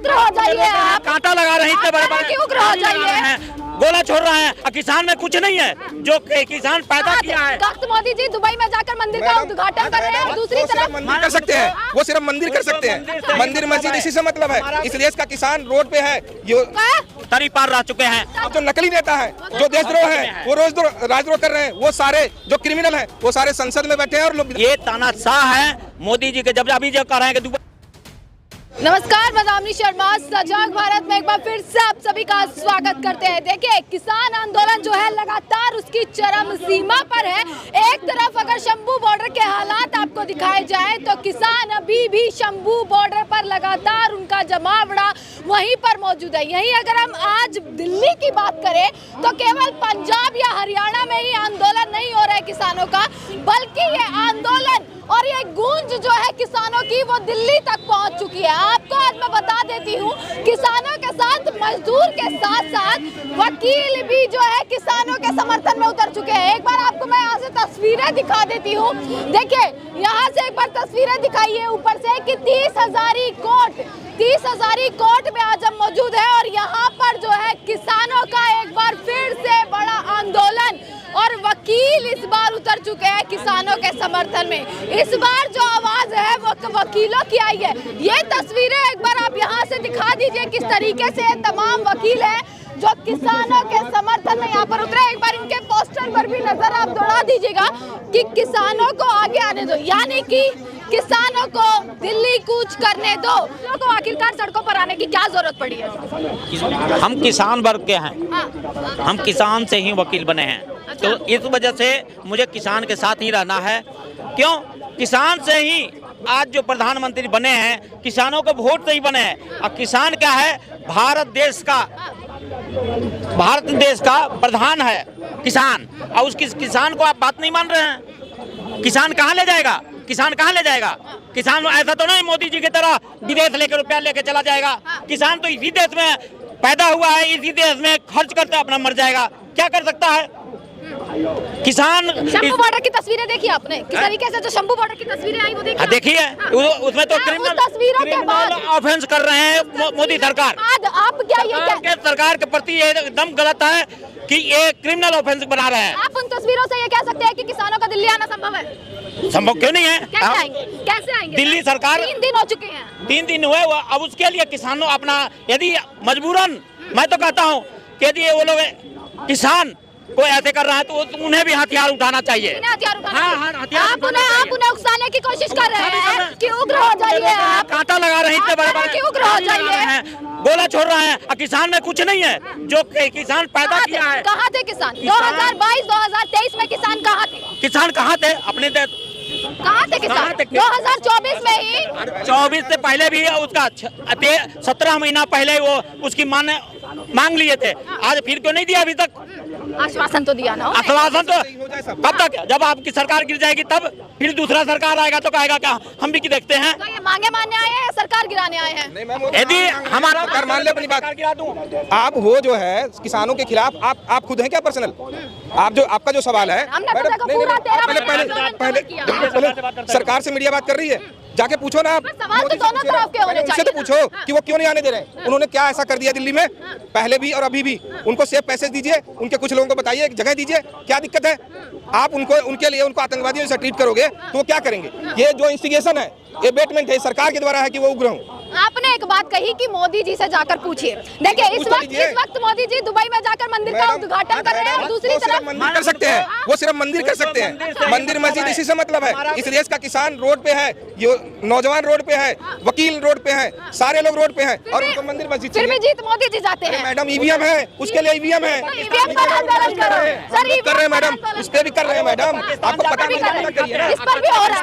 उग्र हो जाइए आप। कांटा लगा रहे हैं इतने बड़े बड़े, उग्र हो जाइए। गोला छोड़ रहे हैं और किसान में कुछ नहीं है जो किसान पैदा किया है। मोदी जी दुबई में जाकर मंदिर का उद्घाटन कर रहे हैं, दूसरी तरफ मंदिर कर सकते हैं, वो सिर्फ मंदिर कर सकते हैं। मंदिर मस्जिद इसी से मतलब है। इस देश का किसान रोड पे है, जो तरी पार रह चुके हैं। अब जो नकली नेता है, जो देशद्रोह है, वो राजद्रोह कर रहे हैं, वो सारे जो क्रिमिनल हैं, वो सारे संसद में बैठे हैं और लोग ये तानाशाह है मोदी जी के। जब अभी जो कह रहे हैं कि नमस्कार, मैं दामिनी शर्मा सजग भारत में एक बार फिर से आप सभी का स्वागत करते हैं। देखिए, किसान आंदोलन जो है लगातार उसकी चरम सीमा पर है। एक तरफ अगर शंभू बॉर्डर के हालात आपको दिखाए जाए तो किसान अभी भी शंभू बॉर्डर पर लगातार उनका जमावड़ा वहीं पर मौजूद है। यहीं अगर हम आज दिल्ली की बात करें तो केवल पंजाब या हरियाणा में ही आंदोलन नहीं हो रहा है किसानों का, बल्कि ये आंदोलन और ये गूंज जो है किसानों की वो दिल्ली तक पहुंच चुकी है। आपको आज मैं बता देती हूँ, किसानों के साथ मजदूर के साथ साथ वकील भी जो है किसानों के समर्थन में उतर चुके हैं। एक बार आपको मैं यहाँ से तस्वीरें दिखा देती हूँ। देखिए, यहाँ से एक बार तस्वीरें दिखाइए ऊपर से कि 30,000 कोर्ट में आज हम मौजूद है और यहाँ पर जो है किसानों का एक बार फिर से बड़ा आंदोलन और वकील इस बार उतर चुके हैं किसानों के समर्थन में। इस बार जो आवाज है वो वकीलों की आई है। ये तस्वीरें एक बार आप यहाँ से दिखा दीजिए किस तरीके से तमाम वकील हैं जो किसानों के समर्थन में यहाँ पर उतरे। एक बार इनके पोस्टर पर भी नजर आप दौड़ा दीजिएगा कि किसानों को आगे आने दो, यानी कि किसानों को दिल्ली कूच करने दो। तो आखिरकार सड़कों पर आने की क्या जरूरत पड़ी है? हम किसान वर्ग के हैं, हम किसान से ही वकील बने हैं। तो इस वजह से मुझे किसान के साथ ही रहना है। क्यों? किसान से ही आज जो प्रधानमंत्री बने हैं, किसानों को वोट से ही बने हैं। और किसान क्या है? भारत देश का प्रधान है किसान। और उस किसान को आप बात नहीं मान रहे हैं। किसान कहाँ ले जाएगा? किसान कहाँ ले जाएगा? किसान ऐसा तो नहीं मोदी जी की तरह विदेश लेकर रुपया लेके चला जाएगा। किसान तो इसी देश में पैदा हुआ है, इसी देश में खर्च करते अपना मर जाएगा। क्या कर सकता है किसान? शंभू बॉर्डर की तस्वीरें देखी आपने? किस तरीके से जो शंभू बॉर्डर की तस्वीरें आई वो देखी? देखिए, उसमें तो क्रिमिनल ऑफेंस कर रहे हैं मोदी सरकार। आप क्या सरकार के प्रति ये एकदम गलत है कि ये क्रिमिनल ऑफेंस बना रहे हैं। आप उन तस्वीरों से ये कह सकते हैं कि किसानों का दिल्ली आना संभव है? संभव क्यों नहीं है? कैसे आएंगे? दिल्ली सरकार 3 दिन हो चुके हैं। 3 दिन हुए। अब उसके लिए किसानों अपना, यदि मजबूरन, मैं तो कहता हूँ कि यदि वो लोग किसान कोई ऐसे कर रहा है तो उन्हें भी हथियार उठाना चाहिए। आप उन्हें उकसाने की कोशिश कर रहे हैं कि उग्र हो जाइए आप। कांटा लगा रहे हैं इतने बड़े बड़े, उग्र हो जाइए। गोला छोड़ रहे हैं और किसान में कुछ नहीं है जो किसान पैदा किया है। कहाँ थे किसान? 2022-2023 में किसान कहाँ थे? किसान कहाँ थे? अपने कहाँ थे किसान? 2024 में ही, 24 से पहले भी उसका 17 महीना पहले वो उसकी मांग लिए थे। आज फिर क्यों नहीं दिया अभी तक? आश्वासन तो दिया ना। आश्वासन तो कब तक? जब आपकी सरकार गिर जाएगी तब फिर दूसरा सरकार आएगा तो कहेगा क्या हम भी की देखते हैं? तो ये मांगे मानने आए हैं, सरकार गिराने आए हैं? यदि हमारा कर मान ले अपनी बात, आप हो जो है किसानों के खिलाफ, आप खुद हैं क्या पर्सनल? आप जो आपका जो सवाल है, पहले सरकार से मीडिया बात कर रही है, जाके पूछो ना आप। सवाल तो दोनों तरफ के होने चाहिए। उनसे तो पूछो कि वो क्यों नहीं आने दे रहे। उन्होंने क्या ऐसा कर दिया दिल्ली में पहले भी और अभी भी? उनको सेफ पैसेज दीजिए, उनके कुछ लोगों को बताइए, जगह दीजिए, क्या दिक्कत है? आप उनके लिए उनको आतंकवादियों से ट्रीट करोगे तो वो क्या करेंगे? ये जो इंस्टिगेशन है, ये बेटमेंट है सरकार के द्वारा है कि वो उग्र हों। आपने एक बात कही कि मोदी जी से जाकर पूछिए। देखिए, इस वक्त मोदी जी दुबई में जाकर मंदिर का उद्घाटन कर रहे हैं, दूसरी तरफ मंदिर कर सकते हैं, वो सिर्फ मंदिर कर सकते हैं। मंदिर मस्जिद इसी से मतलब है। इस देश का किसान रोड पे है, ये नौजवान रोड पे है, वकील रोड पे है, सारे लोग रोड पे हैं और उनको मंदिर मस्जिद फिर भी जीत मोदी जी जाते हैं। मैडम ईवीएम है, उसके लिए ईवीएम है, कर रहे हैं मैडम, उस पर भी कर रहे हैं मैडम। आपको पता नहीं, इस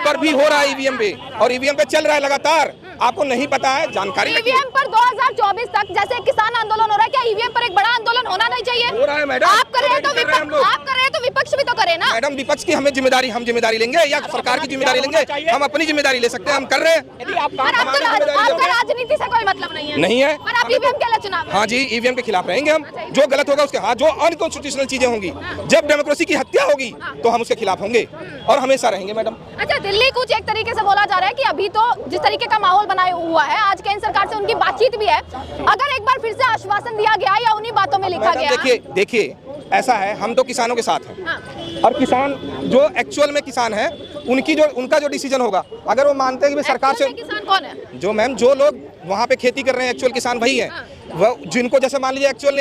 पर भी हो रहा है ईवीएम पे, और ईवीएम पे चल रहा है लगातार। आपको नहीं पता है, जानकारी ईवीएम पर 2024 तक जैसे किसान आंदोलन हो रहा है, क्या ईवीएम पर एक बड़ा आंदोलन होना नहीं चाहिए? हो रहा है मैडम। आप कर रहे हैं तो कर रहे हैं हम लोग। आप कर रहे हैं तो विपक्ष भी तो करे ना। मैडम विपक्ष की हम जिम्मेदारी लेंगे या सरकार की जिम्मेदारी लेंगे? हम अपनी जिम्मेदारी ले सकते हैं, हम कर रहे हैं। यदि आप पर आपका राजनीति से कोई मतलब नहीं है। नहीं है। पर आप ईवीएम के लिए चुनाव में। हाँ जी, ईवीएम के खिलाफ रहेंगे हम। जो गलत होगा उसके, हाँ, जो अनकॉन्स्टिट्यूशनल चीजें होंगी, जब डेमोक्रेसी की हत्या होगी तो हम उसके खिलाफ होंगे और हमेशा रहेंगे मैडम। अच्छा, दिल्ली कुछ एक तरीके से बोला जा रहा है कि अभी तो जिस तरीके का माहौल बनाया हुआ है, आज केंद्र सरकार से उनकी बातचीत भी है, अगर एक बार फिर से आश्वासन दिया गया या उन्हीं बातों में लिखा गया। देखिए ऐसा है, हम तो किसानों के साथ हैं। हाँ। और किसान जो एक्चुअल में किसान है, उनका जो डिसीजन होगा, अगर वो मानते हैं कि भाई सरकार से, किसान कौन है? जो मैम जो लोग वहाँ पे खेती कर रहे हैं एक्चुअल किसान वही है। वो जिनको जैसे मान लीजिए एक्चुअल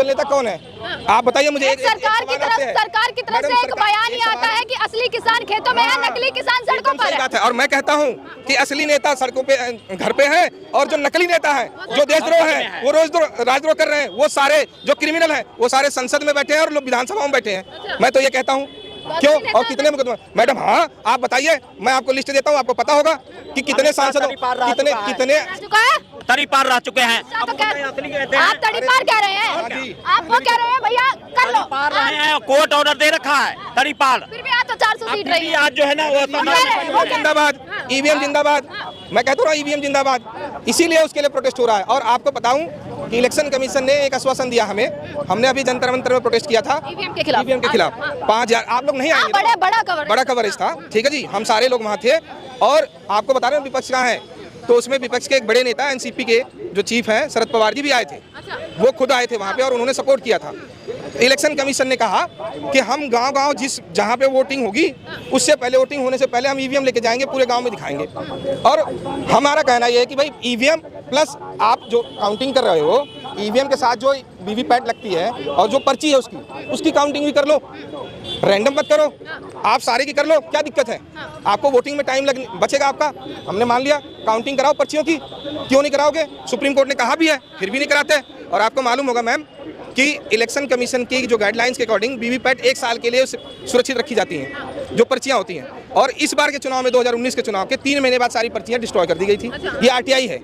नेता कौन है? आप बताइए मुझे। सरकार की तरफ से एक बयान ही आता है कि असली किसान खेतों में है, नकली किसान सड़कों पर है। और मैं कहता हूँ कि असली नेता सड़कों पे, घर पे हैं, और जो नकली नेता है, जो देशद्रोह है, वो राजद्रोह कर रहे हैं, वो सारे जो क्रिमिनल हैं, वो सारे संसद में बैठे हैं और लोग विधानसभा में बैठे हैं। मैं तो ये कहता हूँ, क्यों और कितने मुकदमे? मैडम हाँ, आप बताइए, मैं आपको लिस्ट देता हूँ, आपको पता होगा कि कितने सांसदों, कितने तरी पार रह चुके हैं। आप तड़ी पार कह रहे हैं, आप वो कह रहे हैं भैया कर लो, पार रहे हैं, कोर्ट ऑर्डर दे रखा है तरी पार। फिर भी आज तो 400 सीट रही है। आज जो है ना वो जिंदाबाद, ईवीएम जिंदाबाद। मैं कहता हूँ ईवीएम जिंदाबाद, इसीलिए उसके लिए प्रोटेस्ट हो रहा है। और आपको बताऊं कि इलेक्शन कमीशन ने एक आश्वासन दिया हमें, हमने अभी जंतर मंतर में प्रोटेस्ट किया था ईवीएम के खिलाफ। 5000, आप लोग नहीं आए, बड़ा कवरेज था, ठीक है जी, हम सारे लोग वहाँ थे। और आपको बता रहे हैं विपक्ष कहाँ है, तो उसमें विपक्ष के एक बड़े नेता एनसीपी के जो चीफ हैं शरद पवार जी भी आए थे। वो खुद आए थे वहाँ पे और उन्होंने सपोर्ट किया था। इलेक्शन कमीशन ने कहा कि हम गांव-गांव जहां पे वोटिंग होगी, उससे पहले, वोटिंग होने से पहले हम ईवीएम लेके जाएंगे, पूरे गांव में दिखाएंगे। और हमारा कहना यह है कि भाई ईवीएम प्लस आप जो काउंटिंग कर रहे हो, ईवीएम के साथ जो वीवीपैट लगती है और जो पर्ची है उसकी काउंटिंग भी कर लो, रैंडम मत करो, आप सारे की कर लो, क्या दिक्कत है? आपको वोटिंग में टाइम बचेगा आपका। हमने मान लिया काउंटिंग कराओ पर्चियों की, क्यों नहीं कराओगे? सुप्रीम कोर्ट ने कहा भी है, फिर भी नहीं कराते। और आपको मालूम होगा मैम कि इलेक्शन कमीशन की जो गाइडलाइंस के अकॉर्डिंग वीवीपैट 1 साल के लिए सुरक्षित रखी जाती हैं, जो पर्चियां होती हैं। और इस बार के चुनाव में 2019 के चुनाव के 3 महीने बाद सारी पर्चियां डिस्ट्रॉय कर दी गई थी। ये आरटीआई है।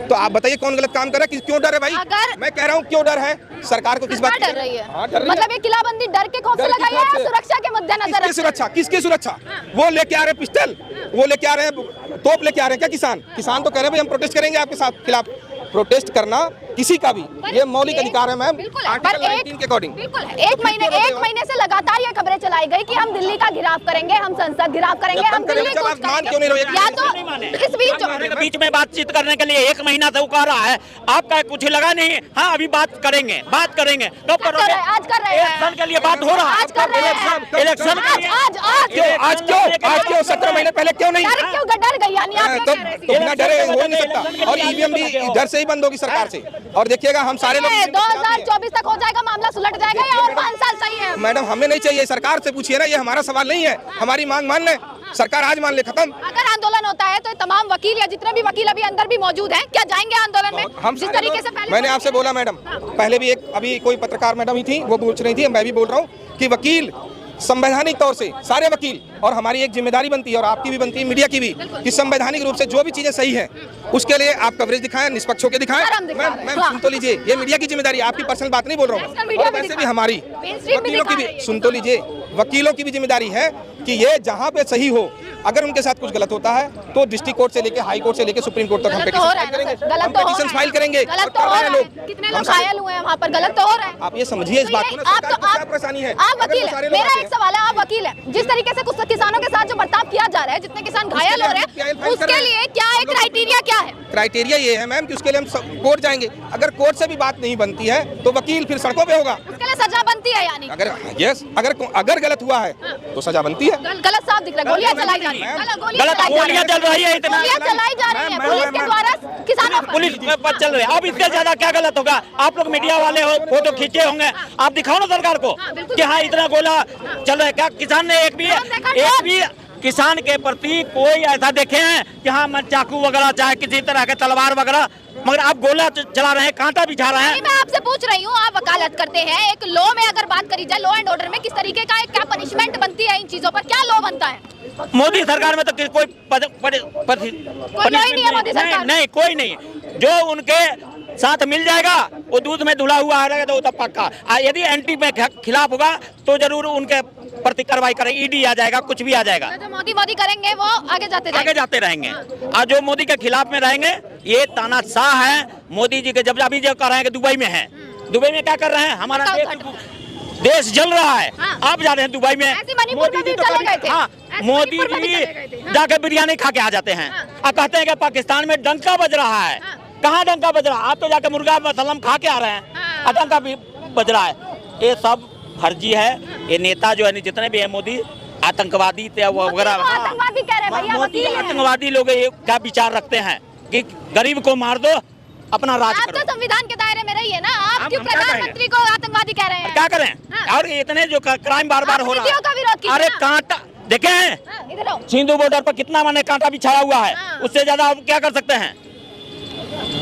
तो आप बताइए कौन गलत काम कर रहा है? क्यों डर है भाई? मैं कह रहा हूँ क्यों डर है? सरकार को किस बात डर रही है? हाँ, डर रही है। मतलब ये किलाबंदी डर के खौफ से लगाई है या सुरक्षा के मद्देनजर? किसकी सुरक्षा? वो लेके आ रहे पिस्टल, वो लेके आ रहे हैं तोप, लेके आ रहे हैं क्या? किसान तो कह रहे हैं भाई हम प्रोटेस्ट करेंगे आपके साथ खिलाफ। प्रोटेस्ट करना किसी का भी ये मौलिक अधिकार है मैम, आर्टिकल 19 के अकॉर्डिंग। बिल्कुल, एक महीने से लगातार ये खबरें चलाई गई कि हम दिल्ली का घेराव करेंगे, हम संसद घेराव करेंगे, हम दिल्ली को या तो इस बीच में बातचीत करने के लिए 1 महीना से वो कह रहा है, आपका कुछ लगा नहीं। हाँ, अभी बात करेंगे। आज कर रहे हैं, इलेक्शन के लिए बात हो रहा है। आज कर रहे हैं, इलेक्शन आज क्यों 17 महीने पहले क्यों नहीं? क्यों डर गई? यानी आप तो बिना डरे हो नहीं सकता। और ईवीएम भी डर से ही बंद होगी सरकार से। और देखिएगा हम सारे लोग 2024 तक हो जाएगा, मामला सुलट जाएगा या और 5 साल सही है? मैडम हमें नहीं चाहिए, सरकार से पूछिए ना, ये हमारा सवाल नहीं है। हमारी मांग मान ले, सरकार आज मान ले, खत्म। अगर आंदोलन होता है तो तमाम वकील या जितने भी वकील अभी अंदर भी मौजूद हैं, क्या जाएंगे आंदोलन में? हम जिस तरीके से पहले मैंने आपसे बोला मैडम, पहले भी अभी कोई पत्रकार मैडम ही थी, वो पूछ रही थी, मैं भी बोल रहा हूँ कि वकील संवैधानिक तौर से सारे वकील, और हमारी एक जिम्मेदारी बनती है और आपकी भी बनती है, मीडिया की भी, कि संवैधानिक रूप से जो भी चीजें सही है उसके लिए आप कवरेज दिखाएं, निष्पक्ष होकर दिखाएं। मैम सुन तो लीजिए, ये मीडिया की जिम्मेदारी, आपकी पर्सनल बात नहीं बोल रहा हूँ, और वैसे भी हमारी वकीलों की भी, सुन तो लीजिए, वकीलों की भी जिम्मेदारी है कि ये जहाँ पे सही हो, अगर उनके साथ कुछ गलत होता है तो डिस्ट्रिक्ट कोर्ट से लेके हाई कोर्ट से लेके सुप्रीम कोर्ट तक हम पिटीशन फाइल करेंगे। कितने लोग घायल हुए हैं वहाँ पर, गलत तो हो रहा है। आप ये समझिए इस बात को, सरकार को क्या परेशानी है? आप वकील हैं, मेरा एक सवाल है, आप वकील हैं, जिस तरीके से कुछ किसानों के साथ जो बर्ताव किया जा रहा है, जितने किसान घायल हो रहे हैं, उसके लिए क्या एक क्राइटेरिया क्या है? क्राइटेरिया ये है मैम कि उसके लिए हम कोर्ट जाएंगे। अगर कोर्ट से भी बात नहीं बनती है तो वकील फिर सड़कों पे होगा, उसके लिए सजा बनती है। यानी अगर गलत हुआ है तो सजा बनती है। गलत साफ दिख रहा है, गोलियां चलाई जा रही है, गोलियां चल रही है, इतना गोलियां चलाई जा रही है पुलिस के द्वारा किसानों पर। पुलिस पर चल रही है। अब इसके ज्यादा क्या गलत होगा? आप लोग मीडिया वाले हो, फोटो खींचे होंगे, आप दिखाओ ना सरकार को कि हाँ इतना गोला चल रहा है। क्या किसान ने एक भी किसान के प्रति कोई ऐसा देखे हैं कि हाँ मैं चाकू वगैरह चाहे किसी तरह के तलवार वगैरह, मगर आप गोला चला रहे हैं, कांटा बिछा रहे हैं। मैं आपसे पूछ रही हूँ, आप वकालत करते हैं, एक लॉ में अगर बात करी जाए, लॉ एंड ऑर्डर में किस तरीके का क्या पनिशमेंट बनती है इन चीजों पर, क्या लॉ बनता है? मोदी सरकार में तो कोई नहीं है मोदी सरकार नहीं, कोई नहीं। जो उनके साथ मिल जाएगा, वो दूध में धुला हुआ रहेगा तो वो तो पक्का। यदि एंटी में खिलाफ होगा तो जरूर उनके प्रति कार्रवाई करें, ईडी आ जाएगा, कुछ भी आ जाएगा। जो मोदी करेंगे वो आगे जाते रहेंगे। और जो मोदी के खिलाफ में रहेंगे, ये तानाशाह है मोदी जी के। जब अभी जो कर रहे हैं कि दुबई में है, दुबई में क्या कर रहे हैं, हमारा देश जल रहा है। आप जा रहे हैं दुबई में, मोदी जी तो मोदी जी जाके बिरयानी खा के आ जाते हैं और कहते हैं कि पाकिस्तान में डंका बज रहा है। कहाँ डंका बज रहा है? आप तो जाके मुर्गा मसलम खा के आ रहे हैं और डंका भी बज रहा है। ये सब फर्जी है। ये नेता जो है जितने भी है मोदी आतंकवादी थे वगैरह, मोदी आतंकवादी लोग ये क्या विचार रखते हैं कि गरीब को मार दो, अपना राज करो। आप तो संविधान के दायरे में रहिए ना, आप क्यों प्रधानमंत्री को आतंकवादी कह रहे हैं? क्या करें? और इतने जो क्राइम बार हो रहा है, अरे कांटा देखें, सिंधु बॉर्डर पर कितना मैंने कांटा बिछाया हुआ है, उससे ज्यादा आप क्या कर सकते हैं?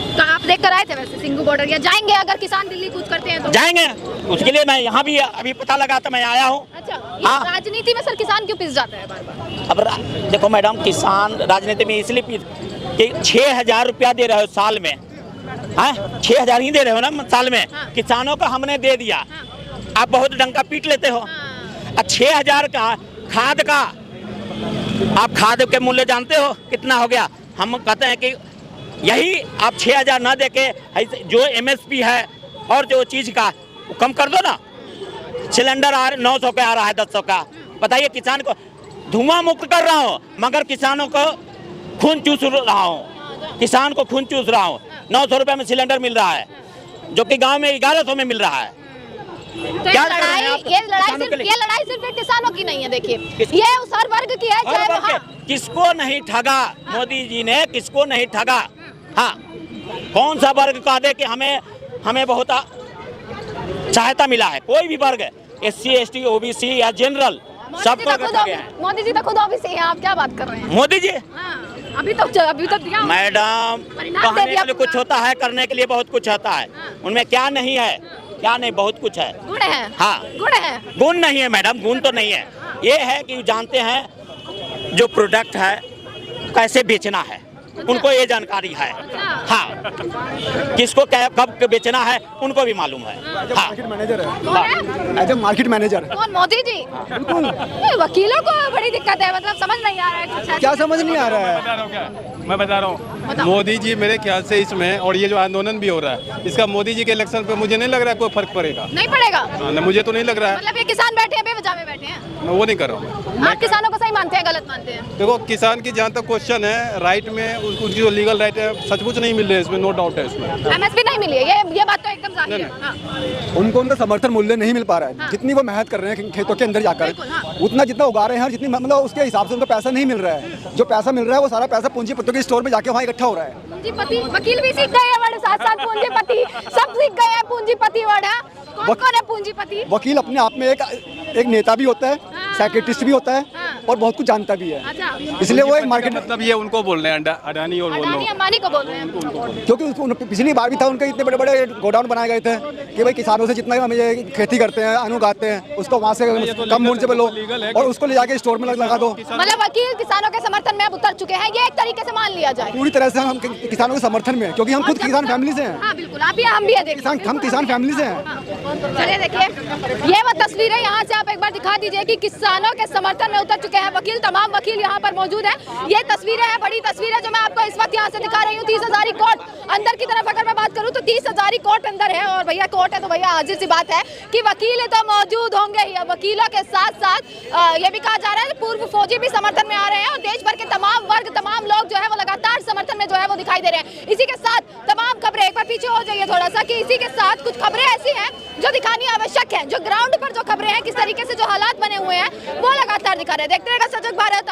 तो आप देख कर आए थे वैसे सिंधु बॉर्डर, या जाएंगे अगर किसान दिल्ली कूच करते हैं तो? जाएंगे, उसके लिए मैं यहाँ भी अभी पता लगा तो मैं आया हूँ। अच्छा, राजनीति में सर किसान क्यों पिस जाता है बार-बार? अब देखो मैडम, किसान राजनीति में इसलिए कि 6,000 रुपया दे रहे हो साल में, 6,000 ही दे रहे हो ना साल में। किसानों को हमने दे दिया, आप बहुत डंका पीट लेते हो। 6,000 का खाद का, आप खाद के मूल्य जानते हो कितना हो गया? हम कहते हैं कि यही आप 6,000 ना देके जो MSP है और जो चीज का कम कर दो ना। सिलेंडर 900 का आ रहा है, 1000 का। बताइए, किसान को धुआं मुक्त कर रहा हूँ मगर किसानों को खून चूस रहा हूँ, किसान को खून चूस रहा हूँ। 900 रुपये में सिलेंडर मिल रहा है, जो कि गांव में 1100 में मिल रहा है। तो ये लड़ाई सिर्फ किसानों की नहीं है, देखिए ये उस हर वर्ग की है। किसको नहीं ठगा मोदी जी ने, किसको नहीं ठगा? हाँ, कौन सा वर्ग कह दे कि हमें बहुत सहायता मिला है? कोई भी वर्ग, SC ST OBC या जनरल, सबको मोदी जी तो खुद OBC हैं, आप क्या बात कर रहे हैं? मोदी जी अभी तो दिया मैडम, कहने के लिए कुछ होता है, करने के लिए बहुत कुछ होता है। उनमें क्या नहीं है, क्या नहीं, बहुत कुछ है। गुण है? हाँ, गुण है। गुण नहीं है मैडम, गुण तो नहीं है। ये है कि जानते हैं जो प्रोडक्ट है कैसे बेचना है, उनको ये जानकारी है। हाँ, किसको कब बेचना है उनको भी मालूम है। हाँ, मैनेजर है, एज ए मार्केट मैनेजर। कौन? मोदी जी? बिल्कुल। वकीलों को बड़ी दिक्कत है, मतलब समझ नहीं आ रहा है कुछ। क्या समझ नहीं आ रहा है? मैं बता रहा हूँ, मोदी जी मेरे ख्याल से इसमें, और ये जो आंदोलन भी हो रहा है, इसका मोदी जी के इलेक्शन पे मुझे नहीं लग रहा है कोई फर्क पड़ेगा। नहीं पड़ेगा? मुझे तो नहीं लग रहा है। मतलब ये किसान बैठे हैं, बेवजह में बैठे हैं? मैं वो नहीं कर रहा हूँ। आप किसानों को सही मानते हैं, गलत मानते हैं? देखो, किसान की जहाँ तक क्वेश्चन है, राइट में उनकी जो लीगल राइट है सचमुच नहीं मिल रही है, इसमें नो डाउट है। इसमें MSP नहीं मिली है, ये बात तो एकदम जाहिर है। उनको उनका समर्थन मूल्य नहीं मिल पा रहा है। जितनी वो मेहनत कर रहे हैं खेतों के अंदर जाकर, उतना जितना उगा रहे हैं, जितनी मतलब उसके हिसाब से उनको पैसा नहीं मिल रहा है। जो पैसा मिल रहा है वो सारा पैसा पूंजीपतियों के स्टोर में जाके वहाँ इकट्ठा हो रहा है। पूंजीपति वकील भी सीख गए हैं वर्ड, साथ पूंजीपति सब सीख गए हैं। पूंजीपति वर्ड है, कौन है पूंजीपति? वकील अपने आप में एक नेता भी होता है, साइकियाट्रिस्ट भी होता है और बहुत कुछ जानता भी है। इसलिए वो एक मार्केट, मतलब ये उनको बोल रहे हैं, अडानी और अंबानी को बोल रहे हैं। क्योंकि पिछली बार भी था उनके इतने बड़े बड़े गोडाउन बनाए गए थे कि भाई किसानों से जितना हम ये खेती करते हैं, अन्न उगाते हैं, उसको वहाँ से कम मूल्य पे लो और उसको ले जाके स्टोर में लगा दो। मतलब वकील किसानों के समर्थन में अब उतर चुके हैं, ये एक तरीके से मान लिया जाए। पूरी तरह से हम किसानों के समर्थन में हैं, क्योंकि हम खुद किसान फैमिली से हैं। हाँ बिल्कुल, आप भी, हम भी है, हम किसान फैमिली से हैं। चलिए देखिए, ये वो तस्वीरें यहाँ से आप एक बार दिखा दीजिए कि किसानों के समर्थन में उतर चुके हैं वकील। तमाम वकील यहाँ पर मौजूद है। ये तस्वीरें हैं, बड़ी तस्वीरें जो मैं आपको इस वक्त यहाँ से दिखा रही हूँ। 30 हज़ारी कोर्ट अंदर की तरफ अगर मैं बात करूँ तो 30 हज़ारी कोर्ट अंदर है, और भैया कोर्ट है तो भैया हाजिर सी बात है कि वकील तो मौजूद होंगे ही। वकीलों के साथ साथ ये भी कहा जा रहा है पूर्व फौजी भी समर्थन में आ रहे हैं, और देश भर के तमाम वर्ग, तमाम लोग जो है वो लगातार समर्थन में जो है वो दिखाई दे रहे हैं। इसी के साथ तमाम खबरें, एक बार पीछे हो जाइए थोड़ा सा, कि इसी के साथ कुछ खबरें ऐसी हैं जो दिखानी आवश्यक है, जो ग्राउंड पर जो खबरें हैं, किस तरीके से जो हालात बने हुए हैं वो लगातार दिखा रहे हैं। देखते रहेगा सजग भारत।